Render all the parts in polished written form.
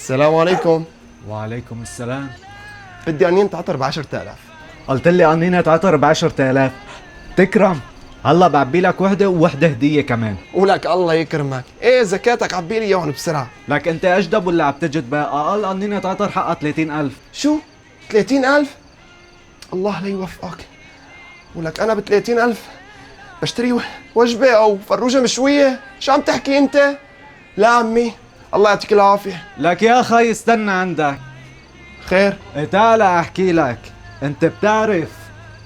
السلام عليكم. وعليكم السلام. بدي قنينة عطر ب 10,000. قلت لي قنينة عطر ب 10,000. تكرم، هلا بعبي لك وحدة ووحدة هدية كمان. ولك الله يكرمك، ايه زكاتك عبي لي اياهم بسرعة. لك انت اجدب ولا عم تجد بقى؟ اقل قنينة عطر حقها 30,000. شو؟ 30,000؟ الله لا يوفقك. ولك انا ب 30,000 بشتري وجبة او فروجة مشوية، شو عم تحكي انت؟ لا عمي، الله يعطيك العافية. لك يا خي استنى عندك. خير؟ تعال احكي لك. انت بتعرف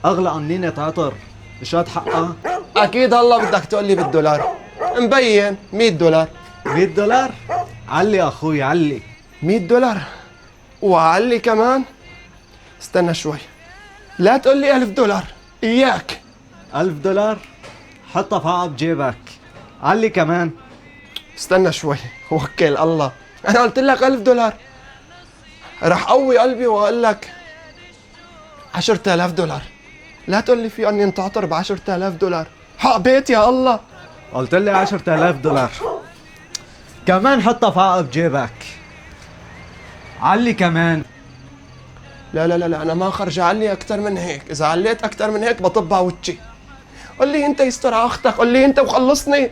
اغلى قنينة عطر شاد حقها؟ اكيد هلا بدك تقول لي بالدولار. مبين $100. 100 دولار؟ علي اخوي علي. $100 وعلي كمان. استنى شوي، لا تقول لي $1000 اياك. 1000 دولار؟ حطها في عقب جيبك. علي كمان. استنى شوي، وكل الله، انا قلت لك $1000. رح قوي قلبي واقول لك $10,000. لا تقول لي في اني انتعطر ب $10,000. حق بيت يا الله. قلت لي 10,000 دولار. كمان حطها في عقب جيبك. علي كمان. لا لا لا لا، انا ما خرج علي اكثر من هيك، اذا عليت اكثر من هيك بطب على وجهي. قل لي انت يستر على اختك، قل لي انت وخلصني.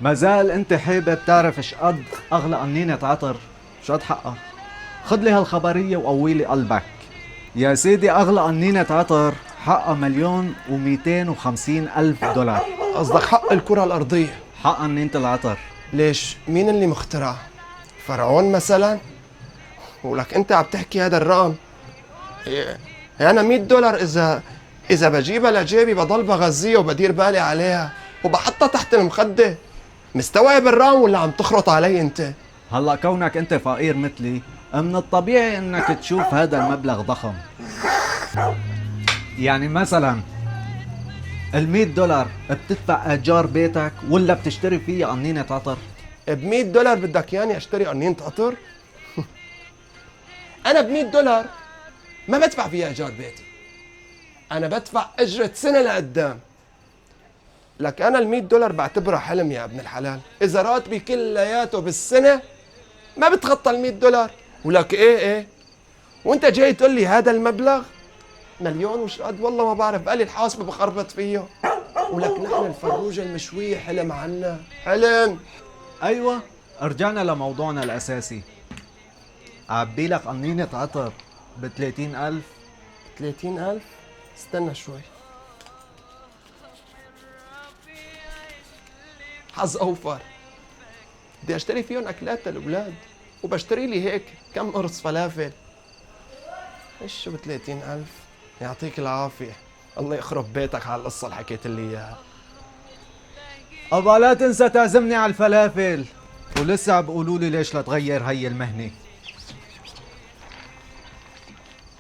مازال انت حابب تعرف ايش قد اغلى قنينة عطر؟ شو قد حقها؟ خذ لي هالخبرية وقوي لي قلبك. يا سيدي اغلى قنينة عطر حقها 1,250,000 دولار. قصدك حق الكرة الارضية؟ حق قنينة العطر. ليش؟ مين اللي مخترع؟ فرعون مثلا؟ ولك انت عم تحكي هذا الرقم. إيه، انا $100 اذا بجيبها لجيبي بضل بغذيها وبدير بالي عليها وبحطها تحت المخدة. مستوعب الرقم ولا عم تخرط علي انت؟ هلا كونك انت فقير مثلي، من الطبيعي انك تشوف هذا المبلغ ضخم. يعني مثلا $100 بتدفع ايجار بيتك ولا بتشتري فيها قنينة عطر؟ ب $100 بدك ياني اشتري قنينة عطر؟ انا ب $100 ما بدفع فيها ايجار بيتي، انا بدفع اجرة سنة لقدام. لك انا $100 بعتبرها حلم يا ابن الحلال، اذا راتبي كلياته بالسنة ما بتخطى $100. ولك ايه وانت جاي تقول لي هذا المبلغ مليون وش قد؟ والله ما بعرف، بقالي الحاسبة بخربط فيه. ولك نحن الفروجة المشوية حلم عنا، حلم. ايوه، رجعنا لموضوعنا الاساسي. عبي لك قنينة عطر ب 30,000. 30,000؟ استنى شوي، حظ اوفر. بدي اشتري فيهم اكلات للاولاد وبشتري لي هيك كم قرص فلافل. ايش شو ب 30,000؟ يعطيك العافية، الله يخرب بيتك على القصة اللي حكيت لي اياها. ابا لا تنسى تعزمني على الفلافل. ولسه بقولوا لي ليش لا تغير هي المهنة.